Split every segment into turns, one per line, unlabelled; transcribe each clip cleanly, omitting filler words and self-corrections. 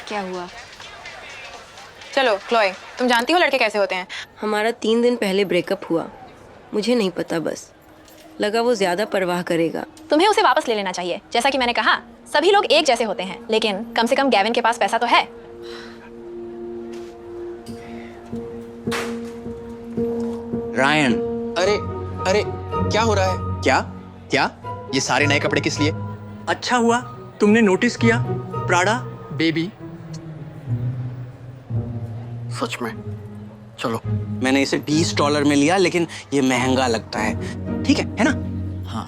क्या हुआ?
चलो क्लोए, तुम जानती हो लड़के कैसे होते हैं?
हमारा 3 दिन पहले ब्रेकअप हुआ। मुझे नहीं पता, बस लगा वो ज्यादा परवाह करेगा।
तुम्हें उसे वापस ले लेना चाहिए। जैसा कि मैंने कहा, सभी लोग एक जैसे होते हैं, लेकिन कम से कम गैविन के पास पैसा तो है।
रायन,
अरे अरे, क्या हो रहा है?
क्या?
क्या? ये सारे नए कपड़े किस लिए?
अच्छा हुआ तुमने नोटिस किया। प्राडा
बेबी, सच में? चलो।
मैंने इसे $20 में लिया, लेकिन ये महंगा लगता है। ठीक है ना?
हाँ,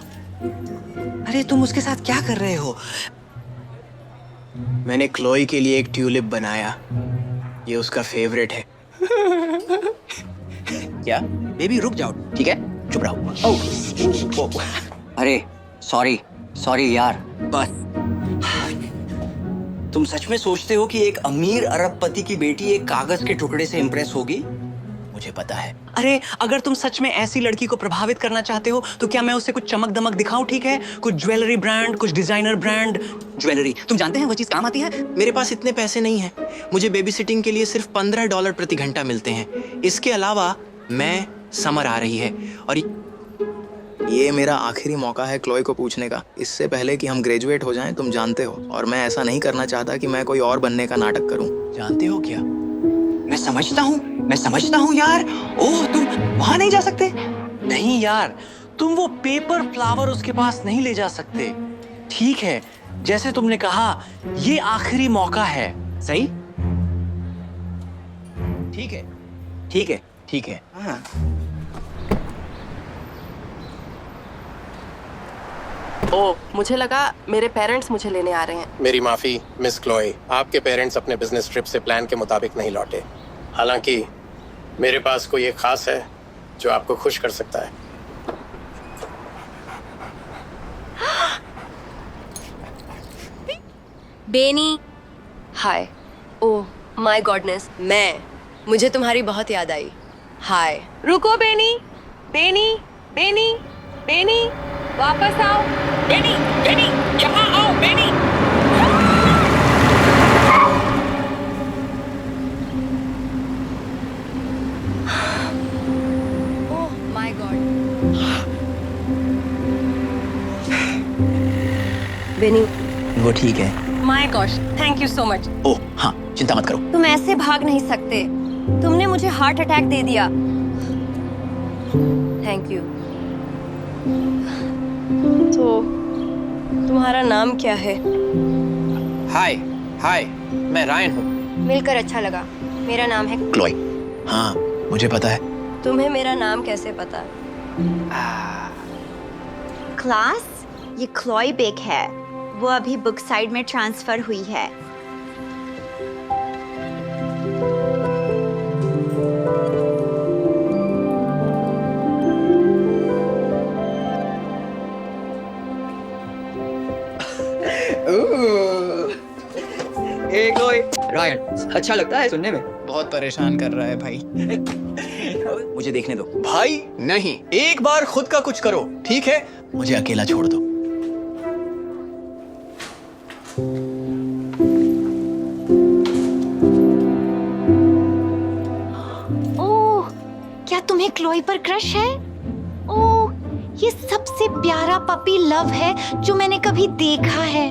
अरे तुम उसके साथ क्या कर रहे हो?
मैंने क्लोई के लिए एक ट्यूलिप बनाया। ये उसका फेवरेट है।
क्या? बेबी रुक जाओ, ठीक है? चुप रहो। ओह, अरे सॉरी सॉरी यार, बस। तुम सच में सोचते हो कि एक अमीर अरबपति की बेटी एक कागज के टुकड़े से इंप्रेस होगी?
मुझे पता है।
अरे अगर तुम सच में ऐसी लड़की को प्रभावित करना चाहते हो तो क्या मैं उसे कुछ चमक दमक दिखाऊं? ठीक है, कुछ ज्वेलरी ब्रांड, कुछ डिजाइनर ब्रांड ज्वेलरी। तुम जानते हैं वो चीज काम आती है।
मेरे पास इतने पैसे नहीं हैं। मुझे बेबी सिटिंग के लिए सिर्फ $15 प्रति घंटा मिलते हैं। इसके अलावा मैं समर आ रही है और ये मेरा आखिरी मौका है क्लोई को पूछने का, इससे पहले कि हम ग्रेजुएट हो जाएं। तुम जानते हो, और मैं ऐसा नहीं करना चाहता कि मैं कोई और बनने का नाटक करूं। जानते हो क्या?
मैं समझता हूँ यार। ओह, तुम वहां नहीं जा सकते? नहीं यार, तुम वो पेपर फ्लावर उसके पास नहीं ले जा सकते। ठीक है, जैसे तुमने कहा, ये आखिरी मौका है। सही?
ठीक है,
ठीक है।
ठीक है।
हाँ।
ओह, मुझे लगा मेरे पेरेंट्स मुझे लेने आ रहे हैं।
मेरी माफी मिस क्लोई, आपके पेरेंट्स अपने बिजनेस ट्रिप से प्लान के मुताबिक नहीं लौटे। हालांकि मेरे पास कोई एक खास है जो आपको खुश कर सकता है।
बेनी, हाय। ओह माय गॉडनेस, मुझे तुम्हारी बहुत याद आई। हाय। रुको बेनी, बेनी, बेनी, बेनी, वापस आओ। बेनी, बेनी, यहाँ आओ Benny. Oh my God. Benny,
वो ठीक है।
My gosh, thank you so much.
Oh हाँ, चिंता मत करो।
तुम ऐसे भाग नहीं सकते। तुमने मुझे हार्ट अटैक दे दिया। Thank you. तो तुम्हारा नाम क्या है?
हाय, हाय, मैं रायन हूँ।
मिलकर अच्छा लगा। मेरा नाम है
क्लोई। हाँ, मुझे पता है।
तुम्हें मेरा नाम कैसे पता?
क्लास, ये क्लॉय बेक है। वो अभी बुक साइड में ट्रांसफर हुई है।
हे क्लोई, रायन, अच्छा लगता है सुनने में।
बहुत परेशान कर रहा है भाई।
मुझे देखने दो।
भाई नहीं, एक बार खुद का कुछ करो, ठीक है? मुझे अकेला छोड़ दो।
ओह, क्या तुम्हें क्लोई पर क्रश है? ओह, ये सबसे प्यारा पपी लव है जो मैंने कभी देखा है।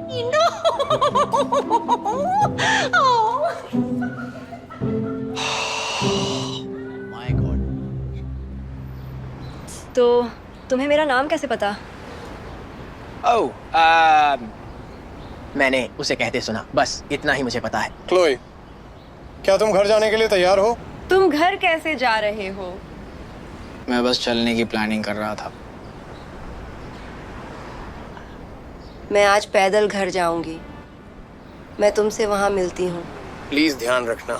My God.
तो तुम्हें मेरा नाम कैसे पता?
ओह, मैंने उसे कहते सुना, बस इतना ही मुझे पता है।
क्लोई, क्या तुम घर जाने के लिए तैयार हो?
तुम घर कैसे जा रहे हो?
मैं बस चलने की प्लानिंग कर रहा था।
मैं आज पैदल घर जाऊंगी। मैं तुमसे वहां मिलती हूँ।
प्लीज ध्यान रखना,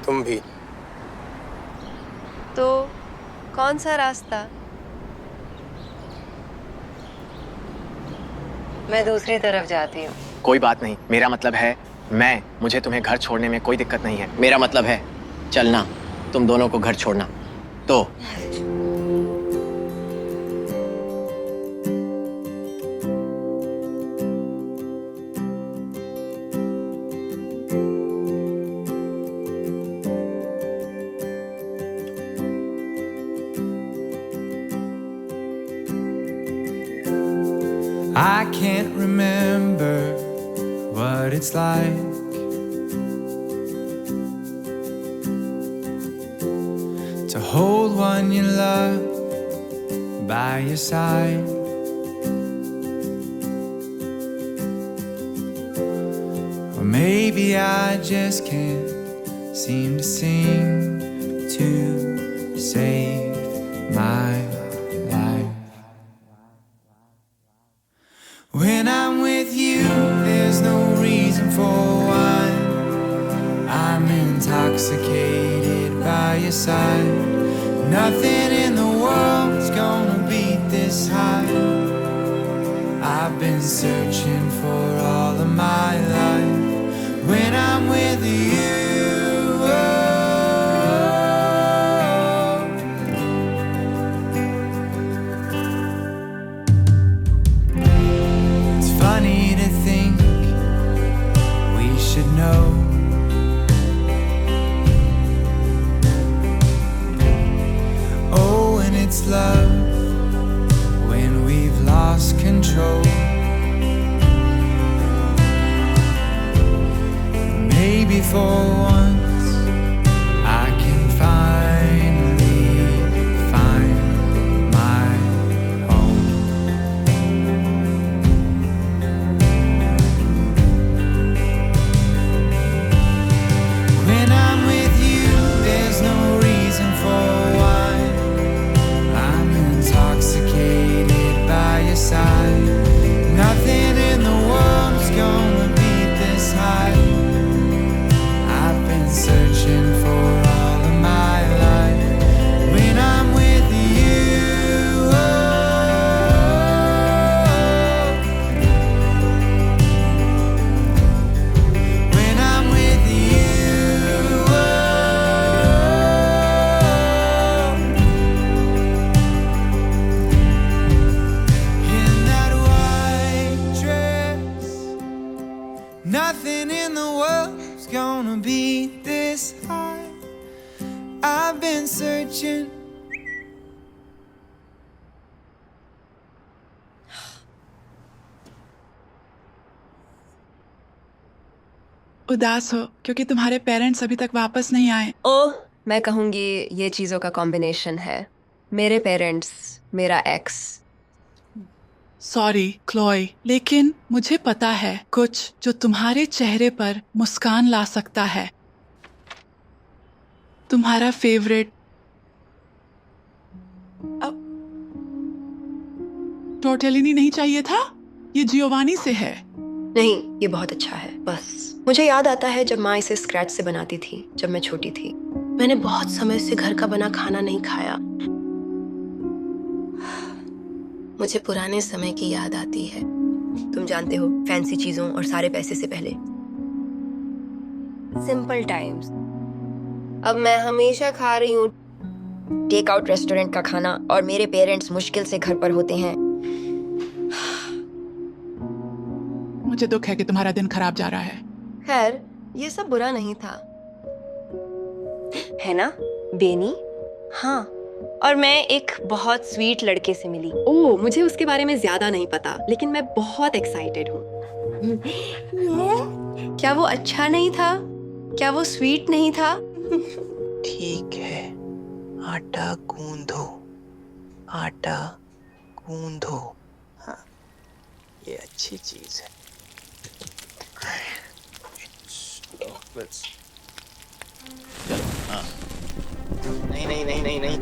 तुम भी।
तो कौन सा रास्ता? मैं दूसरी तरफ जाती हूँ।
कोई बात नहीं, मेरा मतलब है मुझे तुम्हें घर छोड़ने में कोई दिक्कत नहीं है। मेरा मतलब है चलना, तुम दोनों को घर छोड़ना। तो
remember what it's like to hold one you love by your side. Or maybe I just can't seem to sing to save my life. When I'm with you, there's no reason for wine. I'm intoxicated by your side. Nothing in the world's gonna beat this high. I've been searching for all of my life. When I'm with you, it's funny to think we should know it's love when we've lost control. Maybe for once I can finally find my home. When I'm with you, there's no reason for wine. I'm intoxicated by your side. Nothing in the world's gonna beat this high. I've been searching for all of my life. When I'm with you, when I'm with you, in that white dress, nothing in the world's gonna beat this high. I've been searching.
उदास हो क्योंकि तुम्हारे parents अभी तक वापस नहीं आए।
ओह, मैं कहूँगी ये चीज़ों का कॉम्बिनेशन है। मेरे पेरेंट्स, मेरा एक्स।
सॉरी क्लोई, लेकिन मुझे पता है कुछ जो तुम्हारे चेहरे पर मुस्कान ला सकता है। तुम्हारा फेवरेट टोर्टेलिनी नहीं चाहिए था? ये जियोवानी से है।
नहीं, ये बहुत अच्छा है। बस मुझे याद आता है जब माँ इसे स्क्रैच से बनाती थी जब मैं छोटी थी। मैंने बहुत समय से घर का बना खाना नहीं खाया। मुझे पुराने समय की याद आती है। तुम जानते हो, फैंसी चीजों और सारे पैसे से पहले सिंपल टाइम्स। अब मैं हमेशा खा रही हूँ टेक आउट रेस्टोरेंट का खाना और मेरे पेरेंट्स मुश्किल से घर पर होते हैं।
मुझे दुख है कि तुम्हारा दिन खराब जा रहा है।
खैर, ये सब बुरा नहीं था, है ना बेनी? हाँ, और मैं एक बहुत स्वीट लड़के से मिली। ओह, मुझे उसके बारे में ज्यादा नहीं पता, लेकिन मैं बहुत एक्साइटेड हूँ। क्या वो अच्छा नहीं था? क्या वो स्वीट नहीं था?
ठीक है, आटा गूंदो, आटा गूंदो। हाँ, ये अच्छी चीज है। नहीं नहीं नहीं नहीं नहीं,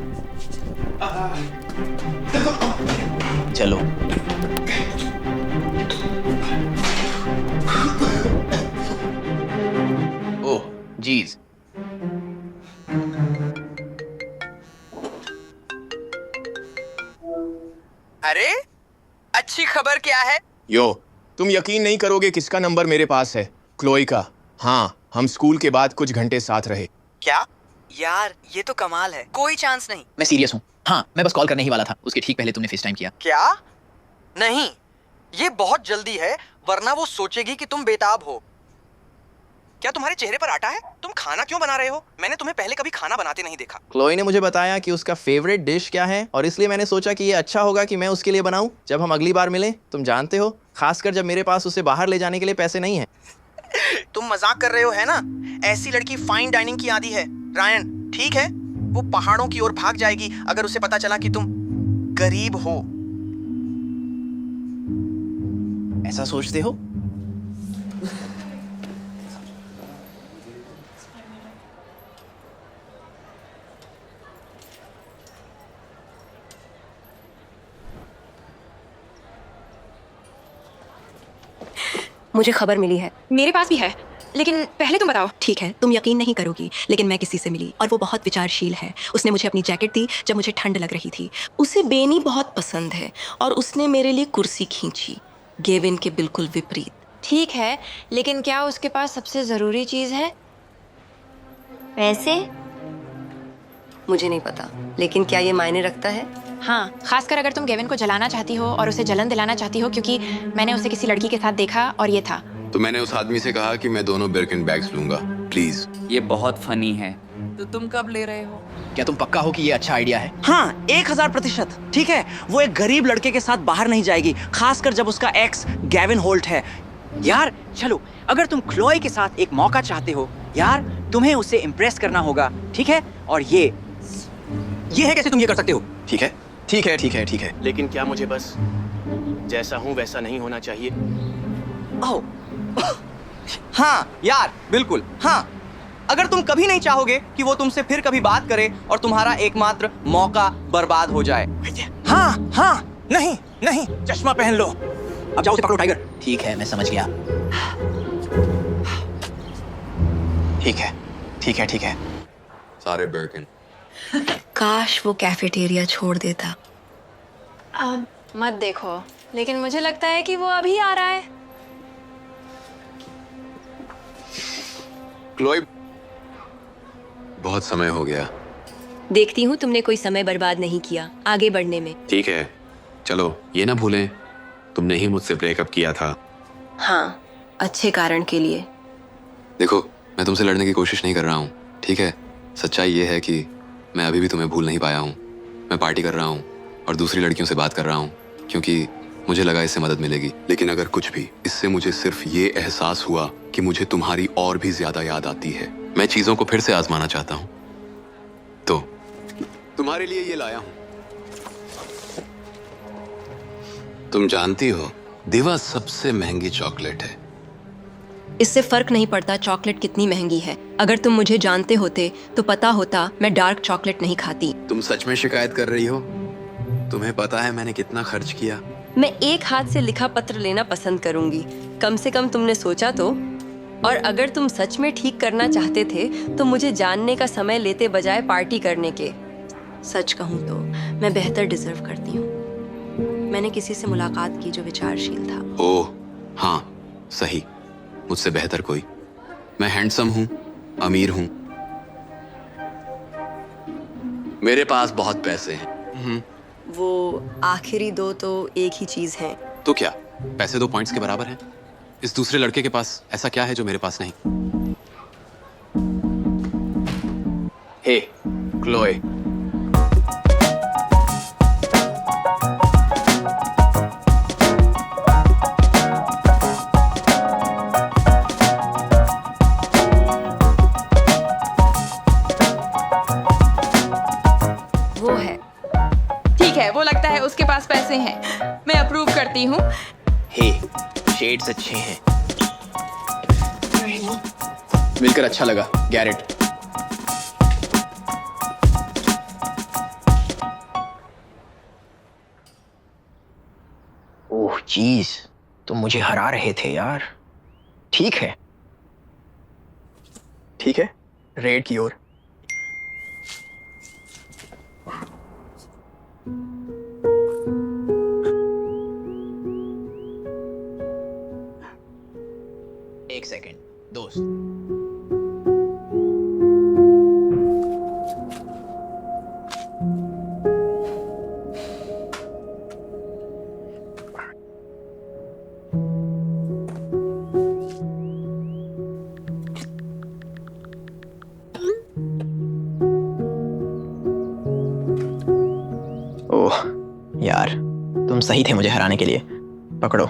चलो। ओह जीज,
अरे अच्छी खबर क्या है?
यो, तुम यकीन नहीं करोगे किसका नंबर मेरे पास है। क्लोई का। हाँ, हम स्कूल के बाद कुछ घंटे साथ रहे।
क्या? यार ये तो कमाल है। कोई चांस नहीं।
मैं सीरियस हूँ। हाँ, मैं बस कॉल करने ही वाला था, उसके ठीक पहले तुमने फेस टाइम किया।
क्या? नहीं, ये बहुत जल्दी है, वरना वो सोचेगी कि तुम बेताब हो। क्या तुम्हारे चेहरे पर आटा है? तुम खाना क्यों बना रहे हो? मैंने तुम्हें पहले कभी खाना बनाते नहीं देखा।
क्लोई ने मुझे बताया कि उसका फेवरेट डिश क्या है और इसलिए मैंने सोचा कि ये अच्छा होगा कि मैं उसके लिए बनाऊं जब हम अगली बार मिलें। तुम जानते हो, खासकर जब मेरे पास उसे बाहर ले जाने के लिए पैसे नहीं हैं।
तुम मजाक कर रहे हो है ना? ऐसी लड़की फाइन डाइनिंग की आदी है। रायन, ठीक है, वो पहाड़ों की ओर भाग जाएगी अगर उसे पता चला कि तुम गरीब हो।
ऐसा सोचते हो?
मुझे खबर मिली है।
मेरे पास भी है, लेकिन पहले तुम बताओ।
ठीक है, तुम यकीन नहीं करोगी, लेकिन मैं किसी से मिली और वो बहुत विचारशील है। उसने मुझे अपनी जैकेट दी जब मुझे ठंड लग रही थी। उसे बेनी बहुत पसंद है और उसने मेरे लिए कुर्सी खींची, गेविन के बिल्कुल विपरीत।
ठीक है, लेकिन क्या उसके पास सबसे जरूरी चीज है? पैसे?
मुझे नहीं पता, लेकिन क्या ये मायने रखता है?
हाँ, खासकर अगर तुम गेविन को जलाना चाहती हो और उसे जलन दिलाना चाहती हो, क्योंकि मैंने उसे किसी लड़की के साथ देखा और ये था।
तो मैंने उस आदमी से कहा कि मैं दोनों बिर्किन बैग्स लूंगा, प्लीज।
ये बहुत फनी है। तो तुम कब ले रहे हो?
क्या तुम पक्का हो कि ये अच्छा आइडिया है?
हाँ, 1000%। ठीक है, वो एक गरीब लड़के के साथ बाहर नहीं जाएगी, खासकर जब उसका एक्स गैविन होल्ट है। यार चलो, अगर तुम क्लोई के साथ एक मौका चाहते हो, यार तुम्हें उसे इम्प्रेस करना होगा, ठीक है? और ये है कैसे तुम ये कर सकते हो?
ठीक है, ठीक है, ठीक है, ठीक है।
लेकिन क्या मुझे बस जैसा हूं वैसा नहीं होना चाहिए?
ओह, हाँ यार, बिल्कुल हाँ। अगर तुम कभी नहीं चाहोगे कि वो तुमसे फिर कभी बात करे और तुम्हारा एकमात्र मौका बर्बाद हो जाए। हाँ हाँ, नहीं नहीं, चश्मा पहन लो। अब जाओ, उसे पकड़ो टाइगर।
ठीक है, मैं समझ गया। ठीक है, ठीक है, ठीक है।
सारे बिर्किन।
काश वो कैफेटेरिया छोड़ देता।
अब मत देखो, लेकिन मुझे लगता है कि वो अभी आ रहा है।
क्लोई, बहुत समय हो गया।
देखती हूँ तुमने कोई समय बर्बाद नहीं किया आगे बढ़ने में।
ठीक है, चलो ये ना भूलें, तुमने ही मुझसे ब्रेकअप किया था।
हाँ, अच्छे कारण के लिए।
देखो, मैं तुमसे लड़ने की कोशिश नहीं कर रहा हूँ, ठीक है? सच्चाई ये है कि मैं अभी भी तुम्हें भूल नहीं पाया हूँ। मैं पार्टी कर रहा हूँ और दूसरी लड़कियों से बात कर रहा हूँ, क्योंकि मुझे लगा इससे मदद मिलेगी। लेकिन अगर कुछ भी, इससे मुझे सिर्फ ये एहसास हुआ कि मुझे तुम्हारी और भी ज्यादा याद आती है। मैं चीजों को फिर से आजमाना चाहता हूँ, तो तुम्हारे लिए ये लाया हूँ। तुम जानती हो, दिवा सबसे महंगी चॉकलेट है।
इससे फर्क नहीं पड़ता चॉकलेट कितनी महंगी है। अगर तुम मुझे जानते होते तो पता होता मैं डार्क चॉकलेट नहीं खाती।
तुम सच में शिकायत कर रही हो? तुम्हें पता है मैंने कितना खर्च किया?
मैं एक हाथ से लिखा पत्र लेना पसंद करूंगी। कम से कम तुमने सोचा तो। और अगर तुम सच में ठीक करना चाहते थे तो मुझे जानने का समय लेते बजाय पार्टी करने के। सच कहूँ तो मैं बेहतर डिजर्व करती हूँ। मैंने किसी से मुलाकात की जो विचारशील था।
ओह हाँ, सही, मुझसे बेहतर कोई। मैं हैंडसम हूँ, अमीर हूँ, मेरे पास बहुत पैसे हैं।
वो आखिरी दो तो एक ही चीज है।
तो क्या पैसे 2 पॉइंट्स के बराबर हैं? इस दूसरे लड़के के पास ऐसा क्या है जो मेरे पास नहीं?
हे क्लोए,
वो है।
ठीक है, वो लगता है उसके पास पैसे हैं। मैं अप्रूव करती हूँ।
हे, शेड्स अच्छे हैं। मिलकर अच्छा लगा, गैरेट। ओह चीज, तुम मुझे हरा रहे थे यार। ठीक है, ठीक है, रेड की ओर। एक सेकेंड दोस्त। सही थे मुझे हराने के लिए। पकड़ो।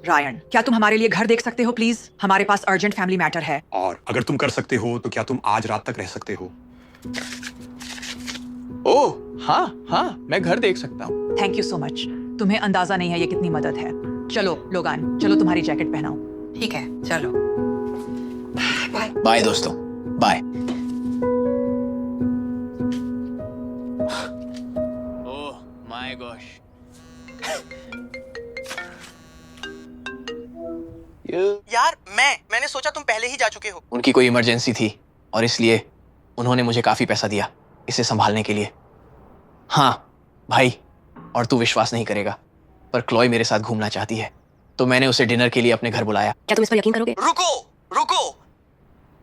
रायन, क्या तुम हमारे लिए घर देख सकते हो प्लीज? हमारे पास अर्जेंट फैमिली मैटर है।
और अगर तुम कर सकते हो तो क्या तुम आज रात तक रह सकते हो?
ओह हाँ हाँ, मैं घर देख सकता हूँ।
Thank you so much. तुम्हें अंदाजा नहीं है ये कितनी मदद है। चलो लोगान, चलो तुम्हारी जैकेट पहनाओ।
ठीक है, चलो।
बाय दोस्तों, बाय। Oh my gosh. यार मैंने सोचा तुम पहले ही जा चुके हो। उनकी कोई इमरजेंसी थी और इसलिए उन्होंने मुझे काफी पैसा दिया इसे संभालने के लिए। हाँ भाई, और तू विश्वास नहीं करेगा, पर क्लोई मेरे साथ घूमना चाहती है, तो मैंने उसे डिनर के लिए अपने घर बुलाया।
क्या तुम इस पर यकीन करोगे?
रुको।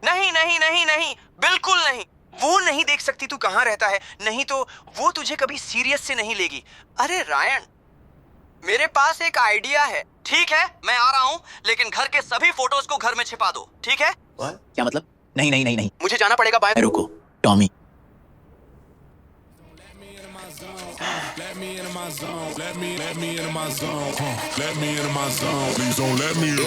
नहीं नहीं नहीं नहीं, बिल्कुल नहीं। वो नहीं देख सकती तू कहाँ रहता है, नहीं तो वो तुझे कभी सीरियस से नहीं लेगी। अरे रायन, मेरे पास एक आइडिया है। ठीक है, मैं आ रहा हूँ, लेकिन घर के सभी फोटोज को घर में छिपा दो, ठीक है? क्या मतलब? नहीं, मुझे जाना पड़ेगा। बाय। रुको Tommy.
Let me into my zone. Let me into my zone. Let me into my zone. Please don't let me in.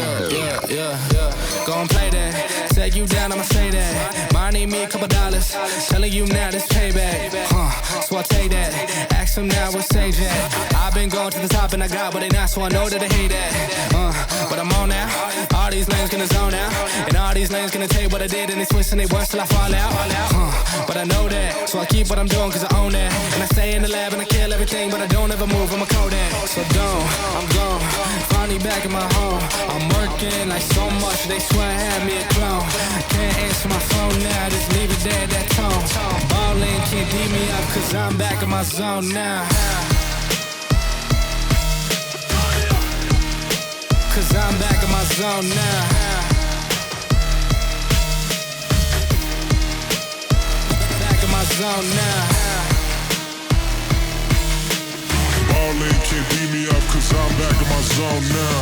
Yeah. Gon' play that. Take you down, I'ma say that. Mine need me a couple dollars. Telling you now this payback. So I take that. Ask them now what's sage at. I've been going to the top and I got what they not, so I know that they hate that. But I'm on now. All these lanes gonna zone out. And all these lanes gonna tell you what I did and they twist and they worse till I fall out. But I know that. So I keep what I'm doing cause I own that. And I stay in the lab and I kill everything, but I don't ever move, I'm a Kodak. So I'm gone, finally back in my home. I'm working like so much, they swear I had me a clone. Can't answer my phone now, just leave it there, that tone. Ballin', can't beat me up, cause I'm back in my zone now. Cause I'm back in my zone now. Back in my zone now. Ballin' can't beat me up cause I'm back in my zone now.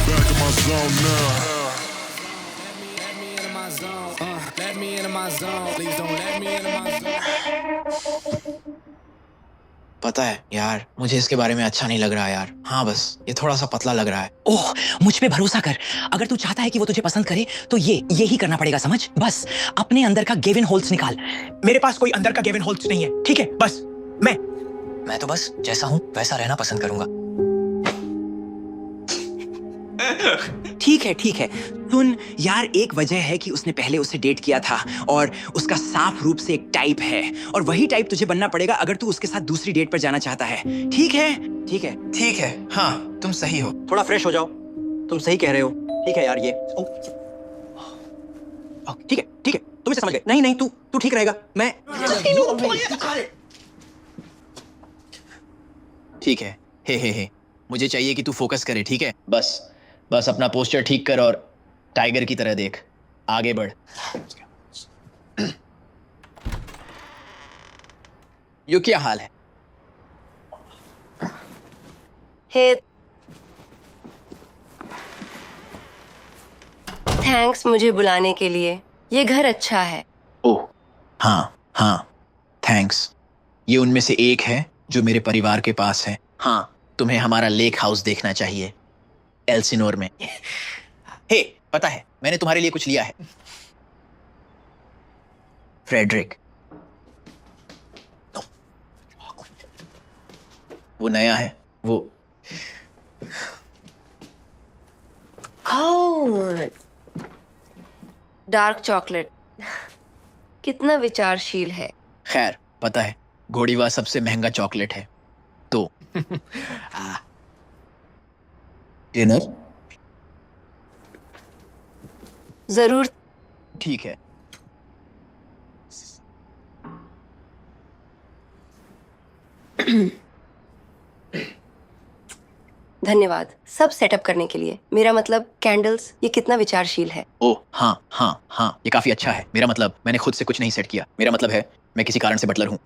Back in my zone now. Let me into my zone. Let me into my zone. Please don't let me into my zone.
पता है यार, मुझे इसके बारे में अच्छा नहीं लग रहा यार। हाँ बस ये थोड़ा सा पतला लग रहा है।
ओह, मुझ पे भरोसा कर। अगर तू चाहता है कि वो तुझे पसंद करे तो ये ही करना पड़ेगा, समझ? बस अपने अंदर का गेविन होल्स निकाल। मेरे पास कोई अंदर का गेविन होल्स नहीं है, ठीक है? बस मैं तो बस जैसा हूं वैसा रहना पसंद करूंगा। ठीक है। सुन यार, एक वजह है कि उसने पहले उससे डेट किया था और उसका साफ रूप से एक टाइप है, और वही टाइप तुझे बनना पड़ेगा अगर तू उसके साथ दूसरी डेट पर जाना चाहता है। ठीक है।
हाँ तुम सही हो।
थोड़ा फ्रेश हो जाओ, तुम सही कह रहे हो। ठीक है यार, ये ठीक है, तुम इसे समझ गए। नहीं तू ठीक रहेगा। मैं
ठीक है। हे मुझे चाहिए कि तू फोकस करे, ठीक है? बस अपना पोस्चर ठीक कर और टाइगर की तरह देख, आगे बढ़। यो क्या हाल है?
हे, थैंक्स मुझे बुलाने के लिए। ये घर अच्छा है।
ओह हाँ, थैंक्स। ये उनमें से एक है जो मेरे परिवार के पास है। हाँ, तुम्हें हमारा लेक हाउस देखना चाहिए, एल्सिनोर में। हे, पता है मैंने तुम्हारे लिए कुछ लिया है। फ्रेडरिक, वो नया है, वो
डार्क चॉकलेट। कितना विचारशील है।
खैर, पता है घोड़ीवा सबसे महंगा चॉकलेट है, तो डिनर
जरूर।
ठीक है।
धन्यवाद सब सेटअप करने के लिए। मेरा मतलब कैंडल्स, ये कितना विचारशील है।
ओह हाँ, ये काफी अच्छा है। मेरा मतलब मैंने खुद से कुछ नहीं सेट किया। मेरा मतलब है मैं किसी कारण से बटलर हूं।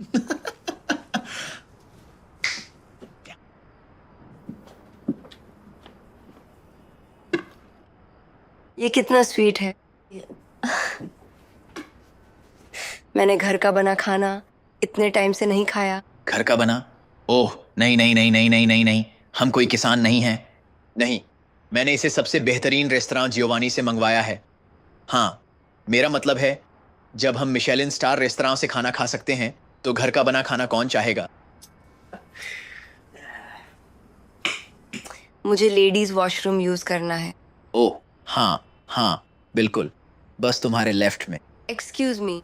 ये कितना स्वीट है। मैंने घर का बना खाना इतने टाइम से नहीं खाया।
घर का बना? ओह नहीं नहीं नहीं नहीं नहीं नहीं नहीं, हम कोई किसान नहीं हैं। नहीं, मैंने इसे सबसे बेहतरीन रेस्तरां जियोवानी से मंगवाया है। हाँ, मेरा मतलब है जब हम मिशेलिन स्टार रेस्तरां से खाना खा सकते हैं तो घर का बना खाना कौन चाहेगा?
मुझे लेडीज वॉशरूम यूज करना है।
ओह हाँ हाँ बिल्कुल, बस तुम्हारे लेफ्ट में।
Excuse me.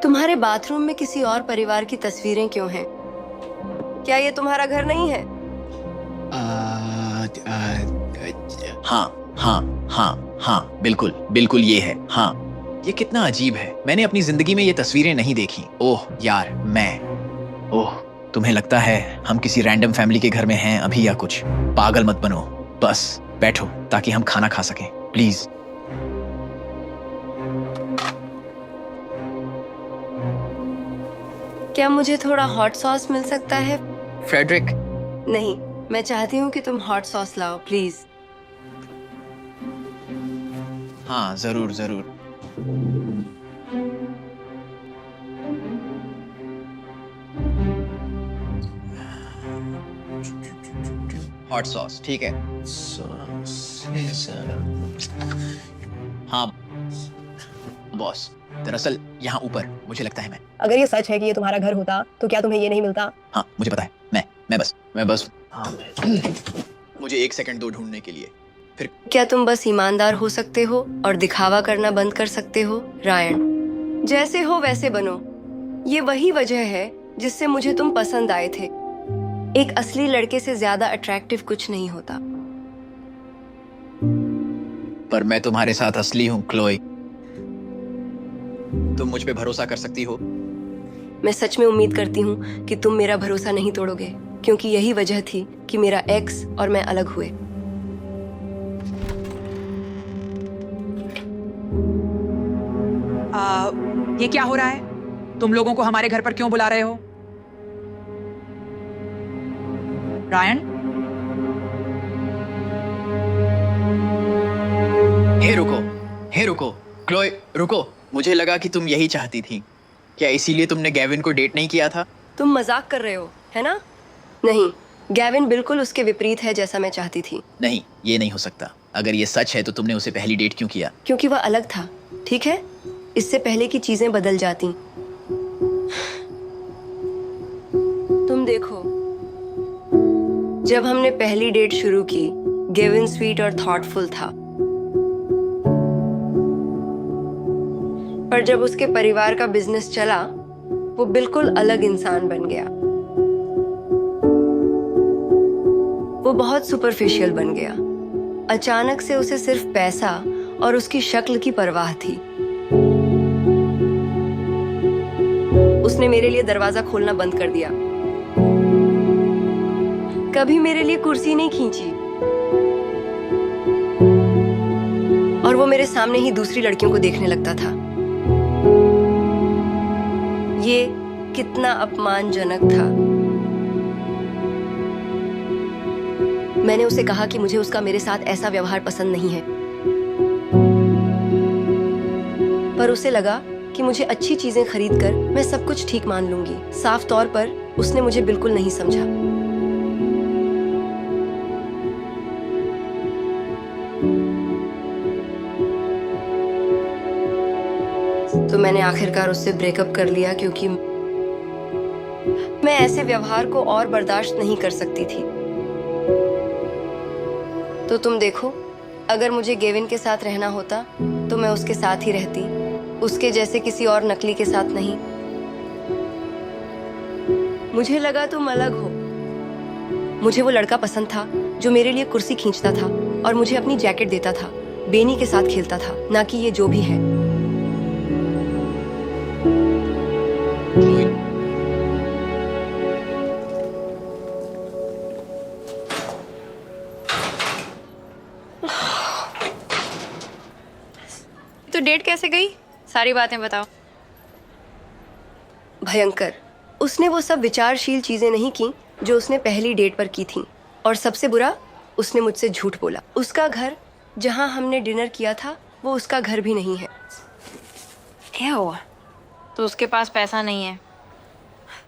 तुम्हारे बाथरूम में किसी और परिवार की तस्वीरें क्यों हैं? क्या ये तुम्हारा घर नहीं है?
हाँ हाँ हाँ हाँ बिल्कुल बिल्कुल ये है। हाँ, ये कितना अजीब है, मैंने अपनी जिंदगी में ये तस्वीरें नहीं देखी। ओह यार ओह, तुम्हें लगता है हम किसी रैंडम फैमिली के घर में हैं अभी या कुछ? पागल मत बनो, बस बैठो ताकि हम खाना खा सकें प्लीज।
क्या मुझे थोड़ा हॉट सॉस मिल सकता है?
फ्रेडरिक।
नहीं, मैं चाहती हूँ कि तुम हॉट सॉस लाओ प्लीज।
हाँ जरूर जरूर। हॉट सॉस ठीक है। हाँ बॉस, दरअसल यहाँ ऊपर मुझे लगता है
अगर ये सच है कि ये तुम्हारा घर होता तो क्या तुम्हें ये नहीं मिलता?
हाँ मुझे पता है, मैं बस मुझे 1 सेकंड दो ढूंढने के लिए। फिर
क्या तुम बस ईमानदार हो सकते हो और दिखावा करना बंद कर सकते हो? रायन, जैसे हो वैसे बनो। ये वही वजह है जिससे मुझे तुम पसंद आए थे। एक असली लड़के से ज्यादा अट्रैक्टिव कुछ नहीं होता।
पर मैं तुम्हारे साथ असली हूँ क्लोई, तुम मुझ पे भरोसा कर सकती हो।
मैं सच में उम्मीद करती हूँ कि तुम मेरा भरोसा नहीं तोड़ोगे, क्योंकि यही वजह थी कि मेरा एक्स और मैं अलग हुए।
ये क्या हो रहा है? तुम लोगों को हमारे घर पर क्यों बुला रहे हो? रायन?
हे रुको क्लोई, रुको। मुझे लगा कि तुम यही चाहती थी। क्या इसीलिए तुमने गैविन को डेट नहीं किया था?
तुम मजाक कर रहे हो, है ना? नहीं, गैविन बिल्कुल उसके विपरीत है जैसा मैं चाहती थी।
नहीं, ये नहीं हो सकता। अगर ये सच है तो तुमने उसे पहली डेट क्यों किया?
क्योंकि वह अलग था, ठीक है? इससे पहले की चीजें बदल जाती। तुम देखो, जब हमने पहली डेट शुरू की, गैविन स्वीट और थॉटफुल था। पर जब उसके परिवार का बिजनेस चला, वो बिल्कुल अलग इंसान बन गया। वो बहुत सुपरफिशियल बन गया। अचानक से उसे सिर्फ पैसा और उसकी शक्ल की परवाह थी। उसने मेरे लिए दरवाजा खोलना बंद कर दिया। कभी मेरे लिए कुर्सी नहीं खींची। और वो मेरे सामने ही दूसरी लड़कियों को देखने लगता था। ये कितना अपमानजनक था। मैंने उसे कहा कि मुझे उसका मेरे साथ ऐसा व्यवहार पसंद नहीं है। पर उसे लगा कि मुझे अच्छी चीजें खरीदकर मैं सब कुछ ठीक मान लूंगी। साफ तौर पर उसने मुझे बिल्कुल नहीं समझा। तो मैंने आखिरकार उससे ब्रेकअप कर लिया, क्योंकि मैं ऐसे व्यवहार को और बर्दाश्त नहीं कर सकती थी। तो तुम देखो, अगर मुझे गेविन के साथ रहना होता तो मैं उसके साथ ही रहती, उसके जैसे किसी और नकली के साथ नहीं। मुझे लगा तुम अलग हो। मुझे वो लड़का पसंद था जो मेरे लिए कुर्सी खींचता था और मुझे अपनी जैकेट देता था, बेनी के साथ खेलता था, ना कि ये जो भी है।
तो डेट कैसे गई? सारी बातें बताओ।
भयंकर। उसने वो सब विचारशील चीजें नहीं की जो उसने पहली डेट पर की थी, और सबसे बुरा, उसने मुझसे झूठ बोला। उसका घर जहां हमने डिनर किया था वो उसका घर भी नहीं है।
एओ, तो उसके पास पैसा नहीं है।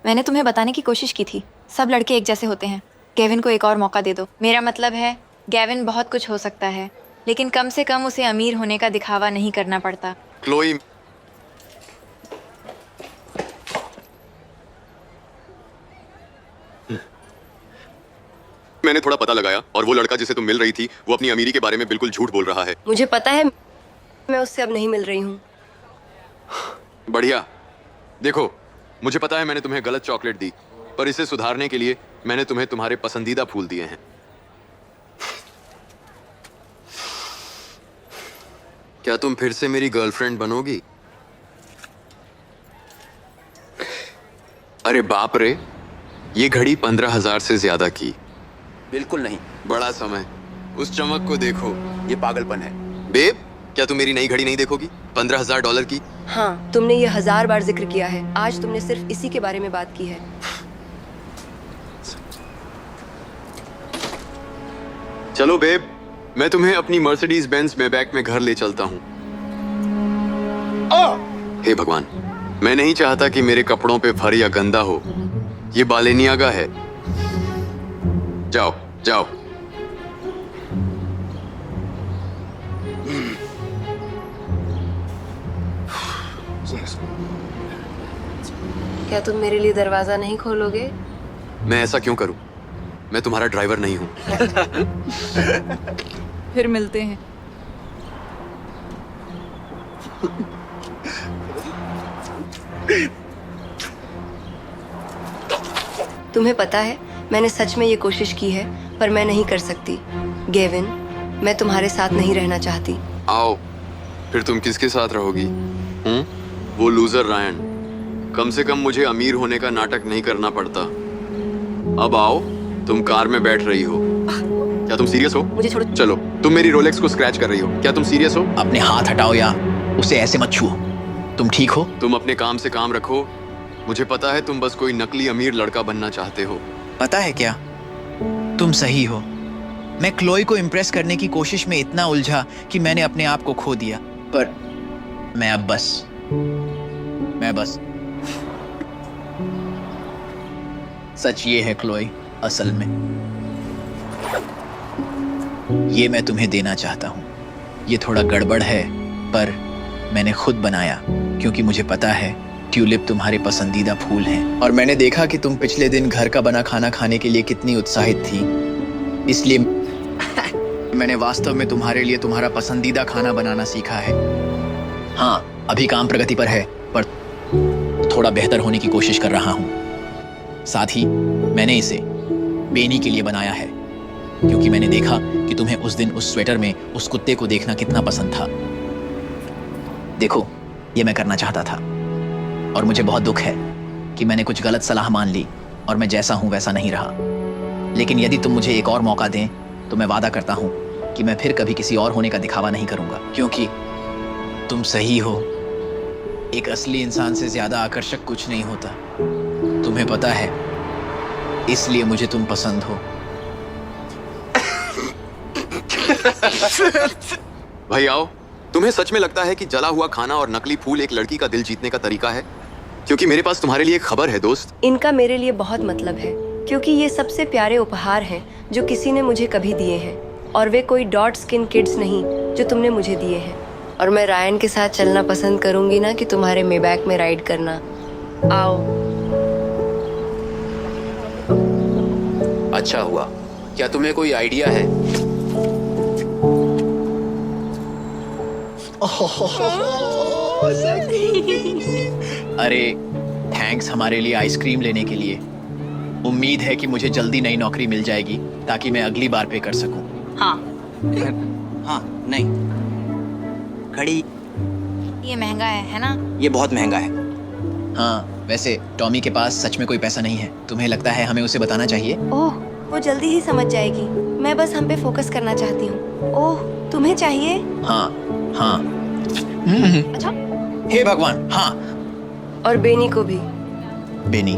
मैंने तुम्हें बताने की कोशिश की थी, सब लड़के एक जैसे होते हैं। गेविन को एक और मौका दे दो। मेरा मतलब है, गेविन बहुत कुछ हो सकता है, लेकिन कम से कम उसे अमीर होने का दिखावा नहीं करना पड़ता।
क्लोई, मैंने थोड़ा पता लगाया और वो लड़का जिसे तुम मिल रही थी वो अपनी अमीरी के बारे में बिल्कुल झूठ बोल रहा है।
मुझे पता है, मैं उससे अब नहीं मिल रही हूँ।
बढ़िया। देखो, मुझे पता है मैंने तुम्हें गलत चॉकलेट दी, पर इसे सुधारने के लिए मैंने तुम्हें तुम्हारे पसंदीदा फूल दिए हैं। क्या तुम फिर से मेरी गर्लफ्रेंड बनोगी? अरे बाप रे, ये घड़ी 15,000 से ज्यादा की।
बिल्कुल नहीं।
बड़ा समय। उस चमक को देखो।
ये पागलपन है।
बेब, क्या तुम मेरी नई घड़ी नहीं देखोगी? $15,000 की।
हाँ, तुमने ये 1000 बार जिक्र किया है। आज तुमने सिर्फ इसी के बारे में बात की है।
चलो बेब, मैं तुम्हें अपनी मर्सिडीज बेंज मैबैक में घर ले चलता हूँ। हे भगवान, मैं नहीं चाहता कि मेरे कपड़ों पे फर या गंदा हो। ये बालेनियागा है। जाओ जाओ।
क्या तुम मेरे लिए दरवाजा नहीं खोलोगे?
मैं ऐसा क्यों करूं? मैं तुम्हारा ड्राइवर नहीं हूं।
फिर मिलते हैं।
तुम्हें पता है, मैंने सच में ये कोशिश की है, पर मैं नहीं कर सकती। गेविन, मैं तुम्हारे साथ नहीं रहना चाहती।
आओ, फिर तुम किसके साथ रहोगी? वो लूजर रायन। कम से कम मुझे अमीर होने का नाटक नहीं करना पड़ता। अब आओ, तुम कार में बैठ रही हो। क्या तुम सीरियस हो?
मुझे छोड़ो।
चलो, तुम मेरी रोलेक्स को स्क्रैच कर रही हो। क्या तुम सीरियस हो?
अपने हाथ हटाओ या उसे ऐसे मत छुओ। तुम ठीक हो?
तुम अपने काम से काम रखो। मुझे पता है तुम बस कोई नकली अमीर लड़का बनना चाहते हो।
पता है क्या, तुम सही हो। मैं क्लोई को इम्प्रेस करने की कोशिश में इतना उलझा कि मैंने अपने आप को खो दिया। पर मैं बस सच ये है क्लोई, असल में ये मैं तुम्हें देना चाहता हूँ। ये थोड़ा गड़बड़ है, पर मैंने खुद बनाया, क्योंकि मुझे पता है ट्यूलिप तुम्हारे पसंदीदा फूल हैं। और मैंने देखा कि तुम पिछले दिन घर का बना खाना खाने के लिए कितनी उत्साहित थी, इसलिए मैंने वास्तव में तुम्हारे लिए तुम्हारा पसंदीदा खाना बनाना सीखा है। हाँ, अभी काम प्रगति पर है, पर थोड़ा बेहतर होने की कोशिश कर रहा हूँ। साथ ही मैंने इसे बेनी के लिए बनाया है, क्योंकि मैंने देखा कि तुम्हें उस दिन उस स्वेटर में उस कुत्ते को देखना कितना पसंद था। देखो, ये मैं करना चाहता था, और मुझे बहुत दुख है कि मैंने कुछ गलत सलाह मान ली और मैं जैसा हूं वैसा नहीं रहा। लेकिन यदि तुम मुझे एक और मौका दें तो मैं वादा करता हूं कि मैं फिर कभी किसी और होने का दिखावा नहीं करूंगा, क्योंकि तुम सही हो। एक असली इंसान से ज्यादा आकर्षक कुछ नहीं होता, तुम्हें पता है, इसलिए मुझे तुम पसंद हो।
भाई आओ, तुम्हें सच में लगता है कि जला हुआ खाना और नकली फूल एक लड़की का दिल जीतने का तरीका है? क्योंकि मेरे पास तुम्हारे लिए एक खबर है दोस्त।
इनका मेरे लिए बहुत मतलब है, क्योंकि ये सबसे प्यारे उपहार हैं जो किसी ने मुझे कभी दिए हैं, और वे कोई डॉट स्किन किड्स नहीं जो तुमने मुझे दिए हैं। और मैं रायन के साथ चलना पसंद करूंगी ना कि तुम्हारे मेबैक में राइड करना। आओ।
अच्छा हुआ। क्या तुम्हें कोई आइडिया है?
अरे थैंक्स हमारे लिए आइसक्रीम लेने के लिए। उम्मीद है कि मुझे जल्दी नई नौकरी मिल जाएगी ताकि मैं अगली बार पे कर सकूं।
हाँ।
हाँ नहीं, घड़ी
ये महंगा है ना?
ये बहुत महंगा है। हाँ, वैसे टॉमी के पास सच में कोई पैसा नहीं है। तुम्हें लगता है हमें उसे बताना चाहिए?
ओह, वो जल्दी ही समझ जाएगी। मैं बस हम पे फोकस करना चाहती हूँ। ओह, तुम्हें चाहिए?
हाँ हाँ।
अच्छा।
हे भगवान, हाँ।
और बेनी को भी।
बेनी